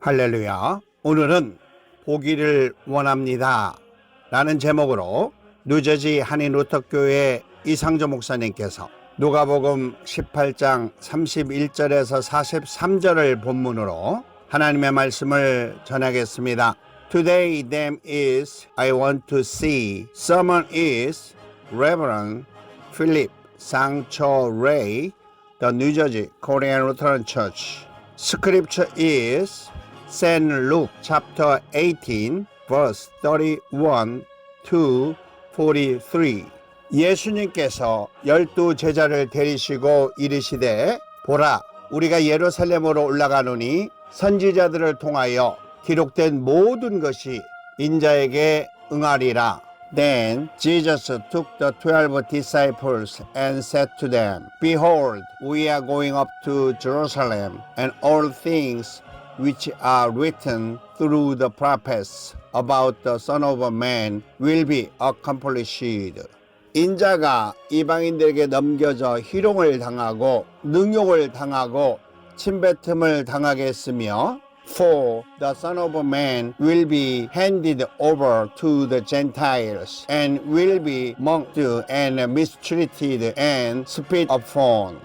할렐루야. 오늘은 보기를 원합니다 라는 제목으로 뉴저지 한인루터교회 이상조 목사님께서 누가복음 18장 31절에서 43절을 본문으로 하나님의 말씀을 전하겠습니다. Today them is I want to see. Someone is Reverend Philip Sang-cho Ray, the New Jersey Korean Lutheran Church. Scripture is St. Luke chapter 18 verse 31 to 43. 예수님께서 12 제자를 데리시고 이르시되 보라 우리가 예루살렘으로 올라가노니 선지자들을 통하여 기록된 모든 것이 인자에게 응하리라. Then Jesus took the 12 disciples and said to them, Behold, we are going up to Jerusalem, and all things which are written through the prophets about the Son of Man will be accomplished. 인자가 이방인들에게 넘겨져 희롱을 당하고 능욕을 당하고 침뱉음을 당하겠으며 For the Son of Man will be handed over to the Gentiles and will be mocked and mistreated and spit upon.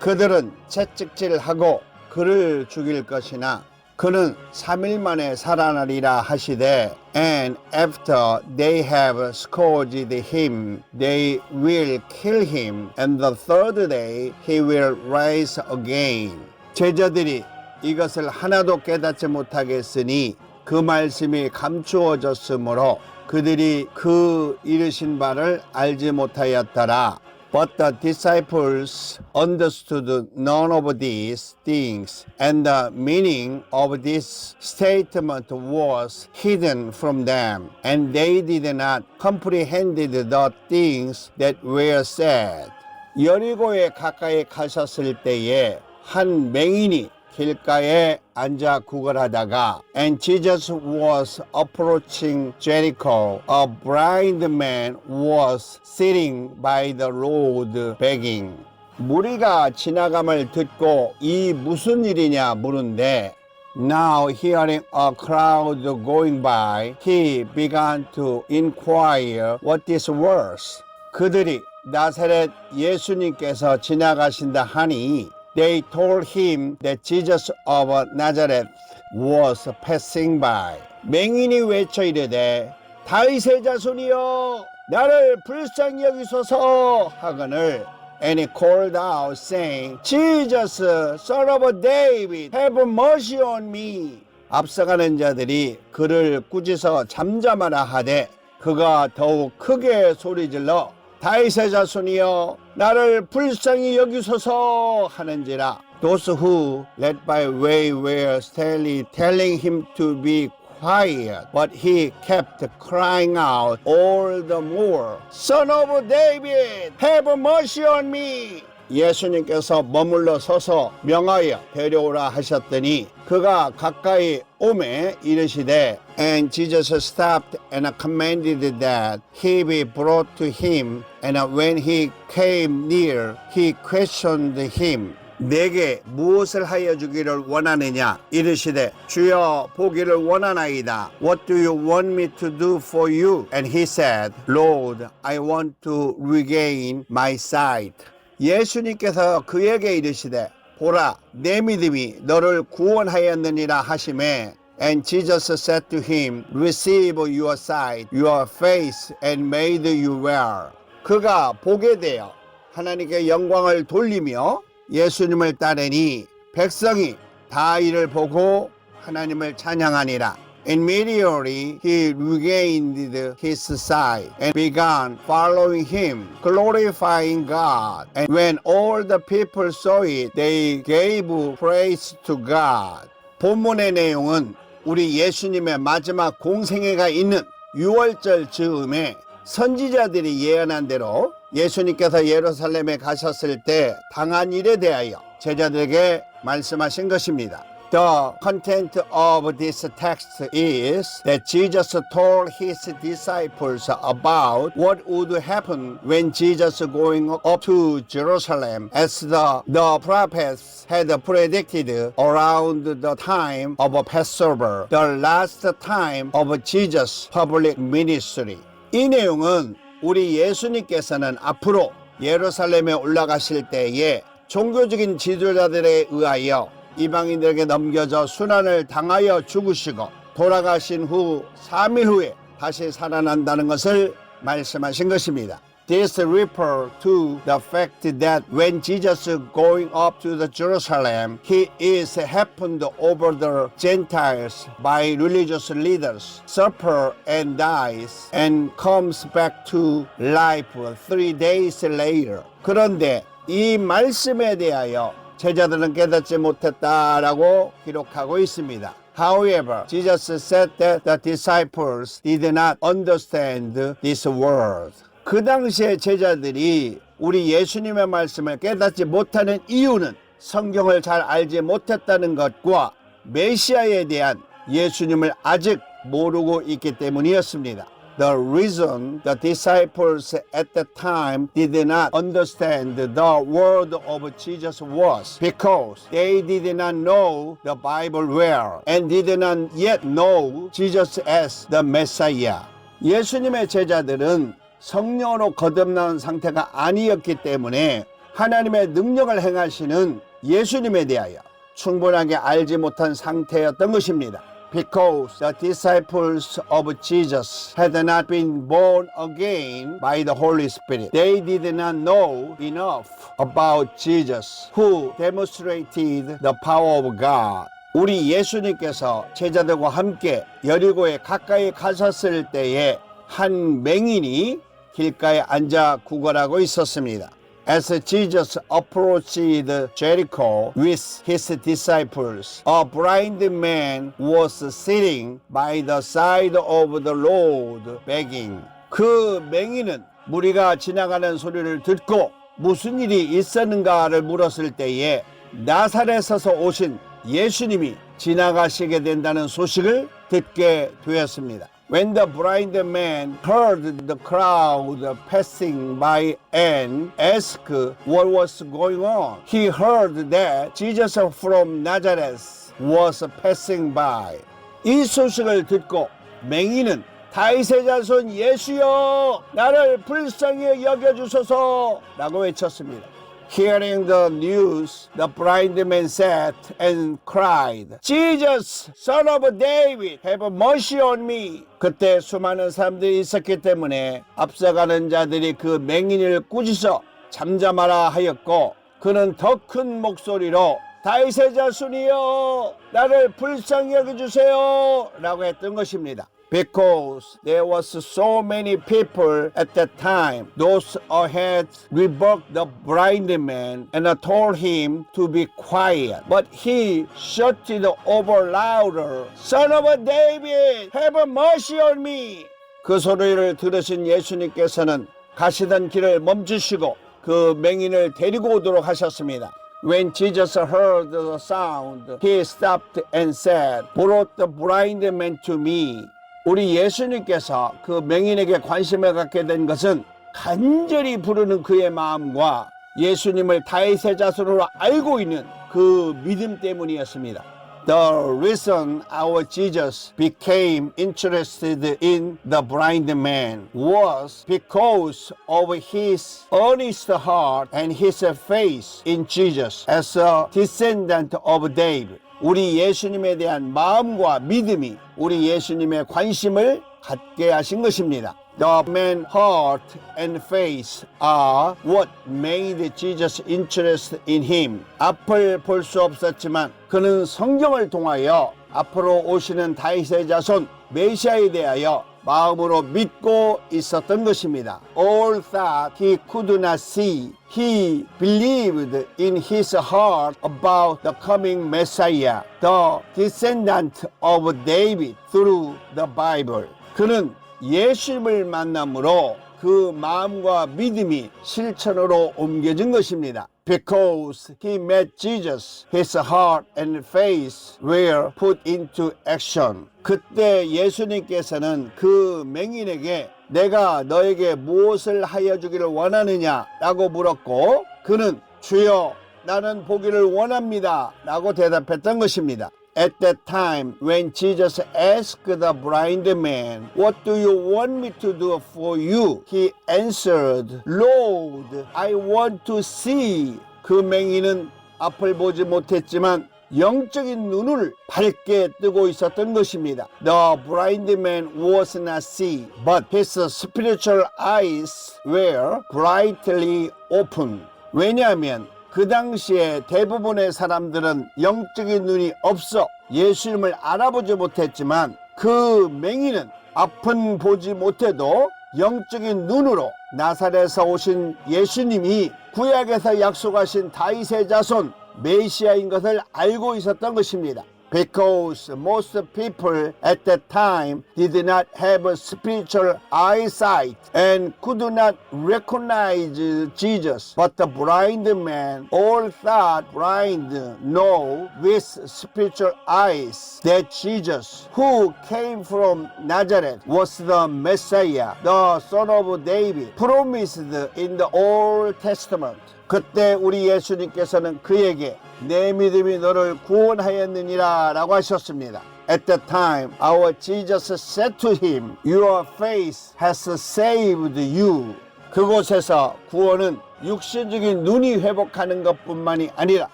그들은 채찍질하고 그를 죽일 것이나 그는 3일 만에 살아나리라 하시되 And after they have scourged him, they will kill him, and the third day he will rise again. 제자들이 이것을 하나도 깨닫지 못하겠으니 그 말씀이 감추어졌으므로 그들이 그 이르신 바를 알지 못하였더라. But the disciples understood none of these things, and the meaning of this statement was hidden from them, and they did not comprehend the things that were said. 여리고에 가까이 가셨을 때에 한 맹인이 길가에 앉아 구걸하다가 And Jesus was approaching Jericho. A blind man was sitting by the road begging. 무리가 지나감을 듣고 이 무슨 일이냐 물은데 Now hearing a crowd going by, he began to inquire what this was. 그들이 나사렛 예수님께서 지나가신다 하니 They told him that Jesus of Nazareth was passing by. 맹인이 외쳐 이르되 다윗의 자손이여 나를 불쌍히 여기소서 하거늘 And he called out saying Jesus, son of David, have mercy on me. 앞서가는 자들이 그를 꾸짖어 잠잠하라 하되 그가 더욱 크게 소리질러 다윗의 자손이여 나를 불쌍히 여기소서 하는지라. Those who led by way were sternly telling him to be quiet, but he kept crying out all the more, Son of David, have mercy on me. 예수님께서 머물러 서서 명하여 데려오라 하셨더니 그가 가까이 오매 이르시되 And Jesus stopped and commanded that he be brought to him. And when he came near, he questioned him. 내게 무엇을 하여 주기를 원하느냐 이르시되 주여 보기를 원하나이다. What do you want me to do for you? And he said, Lord, I want to regain my sight. 예수님께서 그에게 이르시되 보라 내 믿음이 너를 구원하였느니라 하시매 And Jesus said to him, Receive your sight, your face, and made you well. 그가 보게 되어 하나님께 영광을 돌리며 예수님을 따르니 백성이 다 이를 보고 하나님을 찬양하니라. Immediately he regained his sight and began following him, glorifying God. And when all the people saw it, they gave praise to God. 본문의 내용은 우리 예수님의 마지막 공생애가 있는 6월절 즈음에 선지자들이 예언한 대로 예수님께서 예루살렘에 가셨을 때 당한 일에 대하여 제자들에게 말씀하신 것입니다. The content of this text is that Jesus told his disciples about what would happen when Jesus going up to Jerusalem, as the prophets had predicted around the time of Passover, the last time of Jesus' public ministry. 이 내용은 우리 예수님께서는 앞으로 예루살렘에 올라가실 때에 종교적인 지도자들에 의하여 이방인들에게 넘겨져 순환을 당하여 죽으시고 돌아가신 후 3일 후에 다시 살아난다는 것을 말씀하신 것입니다. This refers to the fact that when Jesus is going up to the Jerusalem, he is happened over the Gentiles by religious leaders, suffer and dies, and comes back to life 3 days later. 그런데 이 말씀에 대하여 제자들은 깨닫지 못했다라고 기록하고 있습니다. However, Jesus said that the disciples did not understand this word. 그 당시에 제자들이 우리 예수님의 말씀을 깨닫지 못하는 이유는 성경을 잘 알지 못했다는 것과 메시아에 대한 예수님을 아직 모르고 있기 때문이었습니다. The reason the disciples at that time did not understand the word of Jesus was because they did not know the Bible well and did not yet know Jesus as the Messiah. 예수님의 제자들은 성령으로 거듭난 상태가 아니었기 때문에 하나님의 능력을 행하시는 예수님에 대하여 충분하게 알지 못한 상태였던 것입니다. Because the disciples of Jesus had not been born again by the Holy Spirit, they did not know enough about Jesus, who demonstrated the power of God. 우리 예수님께서 제자들과 함께 여리고에 가까이 가셨을 때에 한 맹인이 길가에 앉아 구걸하고 있었습니다. As Jesus approached Jericho with his disciples, a blind man was sitting by the side of the road begging. 그 맹인은 무리가 지나가는 소리를 듣고 무슨 일이 있었는가를 물었을 때에 나사렛에서 오신 예수님이 지나가시게 된다는 소식을 듣게 되었습니다. When the blind man heard the crowd passing by and asked what was going on, he heard that Jesus from Nazareth was passing by. 이 소식을 듣고 맹인은 다윗의 자손 예수여 나를 불쌍히 여겨주소서 라고 외쳤습니다. Hearing the news, the blind man sat and cried, Jesus, son of David, have mercy on me. 그때 수많은 사람들이 있었기 때문에 앞서가는 자들이 그 맹인을 꾸짖어 잠잠하라 하였고 그는 더 큰 목소리로 다윗의 자손이여 나를 불쌍히 여겨주세요 라고 했던 것입니다. Because there was so many people at that time, those ahead rebuked the blind man and told him to be quiet. But he shouted over louder, Son of David, have mercy on me. 그 소리를 들으신 예수님께서는 가시던 길을 멈추시고 그 맹인을 데리고 오도록 하셨습니다. When Jesus heard the sound, he stopped and said, Brought the blind man to me. 우리 예수님께서 그 맹인에게 관심을 갖게 된 것은 간절히 부르는 그의 마음과 예수님을 다윗의 자손으로 알고 있는 그 믿음 때문이었습니다. The reason our Jesus became interested in the blind man was because of his earnest heart and his faith in Jesus as a descendant of David. 우리 예수님에 대한 마음과 믿음이 우리 예수님의 관심을 갖게 하신 것입니다. The man's heart and faith are what made Jesus interested in him. 앞을 볼 수 없었지만 그는 성경을 통하여 앞으로 오시는 다윗의 자손 메시아에 대하여 마음으로 믿고 있었던 것입니다. All that he could not see, he believed in his heart about the coming Messiah, the descendant of David through the Bible. 그는 예수님을 만남으로 그 마음과 믿음이 실천으로 옮겨진 것입니다. Because he met Jesus, his heart and face were put into action. 그때 예수님께서는 그 맹인에게 내가 너에게 무엇을 하여 주기를 원하느냐 라고 물었고 그는 주여 나는 보기를 원합니다 라고 대답했던 것입니다. At that time, when Jesus asked the blind man, "What do you want me to do for you?" He answered, "Lord, I want to see." 그 맹인은 앞을 보지 못했지만 영적인 눈을 밝게 뜨고 있었던 것입니다. The blind man was not see, but his spiritual eyes were brightly open. 왜냐하면 그 당시에 대부분의 사람들은 영적인 눈이 없어 예수님을 알아보지 못했지만 그 맹인은 앞은 보지 못해도 영적인 눈으로 나사렛에서 오신 예수님이 구약에서 약속하신 다윗의 자손 메시아인 것을 알고 있었던 것입니다. Because most people at that time did not have a spiritual eyesight and could not recognize Jesus. But the blind man all thought blind know with spiritual eyes that Jesus, who came from Nazareth, was the Messiah, the son of David, promised in the Old Testament. 그때 우리 예수님께서는 그에게 내 믿음이 너를 구원하였느니라 라고 하셨습니다. At that time, our Jesus said to him, "Your faith has saved you." 그곳에서 구원은 육신적인 눈이 회복하는 것뿐만이 아니라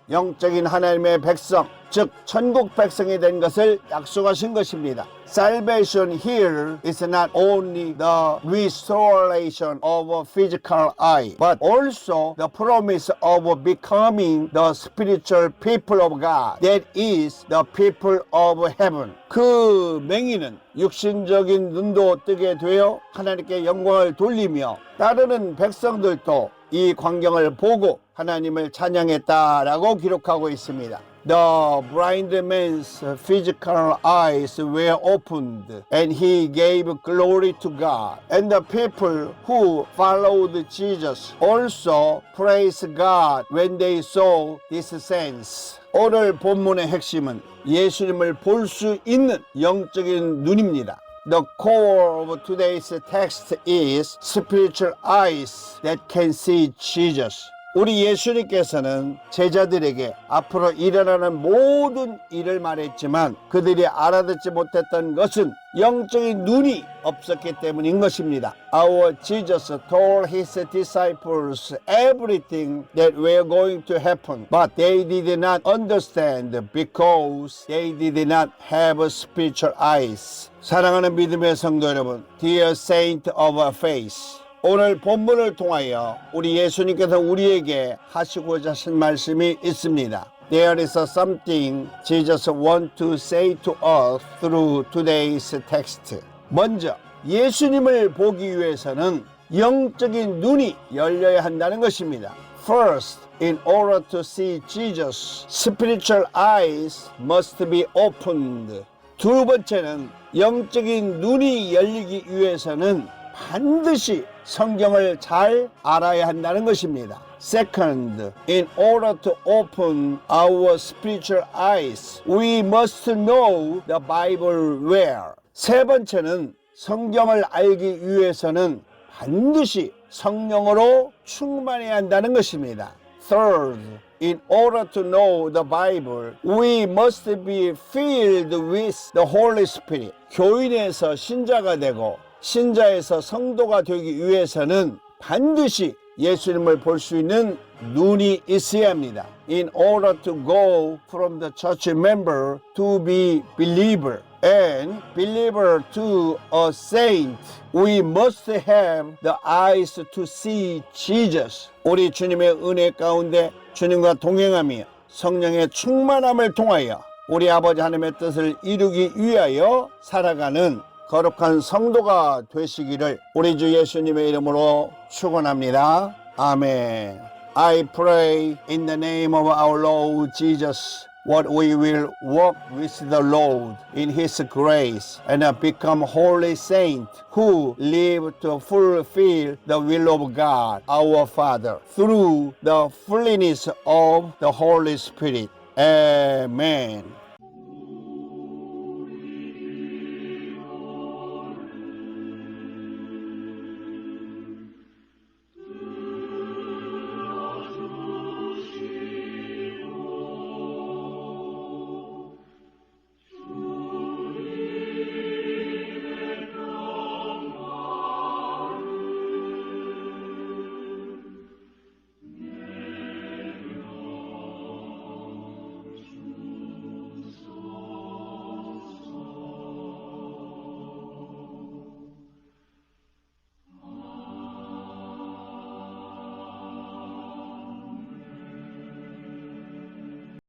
영적인 하나님의 백성, 즉 천국 백성이 된 것을 약속하신 것입니다. Salvation here is not only the restoration of a physical eye, but also the promise of becoming the spiritual people of God, that is the people of heaven. 그 맹인은 육신적인 눈도 뜨게 되어 하나님께 영광을 돌리며 따르는 백성들도 이 광경을 보고 하나님을 찬양했다라고 기록하고 있습니다. The blind man's physical eyes were opened, and he gave glory to God. And the people who followed Jesus also praised God when they saw these signs. 오늘 본문의 핵심은 예수님을 볼 수 있는 영적인 눈입니다. The core of today's text is spiritual eyes that can see Jesus. 우리 예수님께서는 제자들에게 앞으로 일어나는 모든 일을 말했지만 그들이 알아듣지 못했던 것은 영적인 눈이 없었기 때문인 것입니다. Our Jesus told his disciples everything that were going to happen, but they did not understand because they did not have spiritual eyes. 사랑하는 믿음의 성도 여러분, Dear saint of faith, 오늘 본문을 통하여 우리 예수님께서 우리에게 하시고자 하신 말씀이 있습니다. There is something Jesus wants to say to us through today's text. 먼저 예수님을 보기 위해서는 영적인 눈이 열려야 한다는 것입니다. First, in order to see Jesus, spiritual eyes must be opened. 두 번째는 영적인 눈이 열리기 위해서는 반드시 성경을 잘 알아야 한다는 것입니다. Second, in order to open our spiritual eyes, we must know the Bible well. 세 번째는 성경을 알기 위해서는 반드시 성령으로 충만해야 한다는 것입니다. Third, in order to know the Bible, we must be filled with the Holy Spirit. 교인에서 신자가 되고 신자에서 성도가 되기 위해서는 반드시 예수님을 볼 수 있는 눈이 있어야 합니다. In order to go from the church member to be believer and believer to a saint, we must have the eyes to see Jesus. 우리 주님의 은혜 가운데 주님과 동행하며 성령의 충만함을 통하여 우리 아버지 하나님의 뜻을 이루기 위하여 살아가는 거룩한 성도가 되시기를 우리 주 예수님의 이름으로 축원합니다. 아멘. I pray in the name of our Lord Jesus. what we will walk with the Lord in His grace and become holy saints who live to fulfill the will of God, our Father, through the fullness of the Holy Spirit. Amen.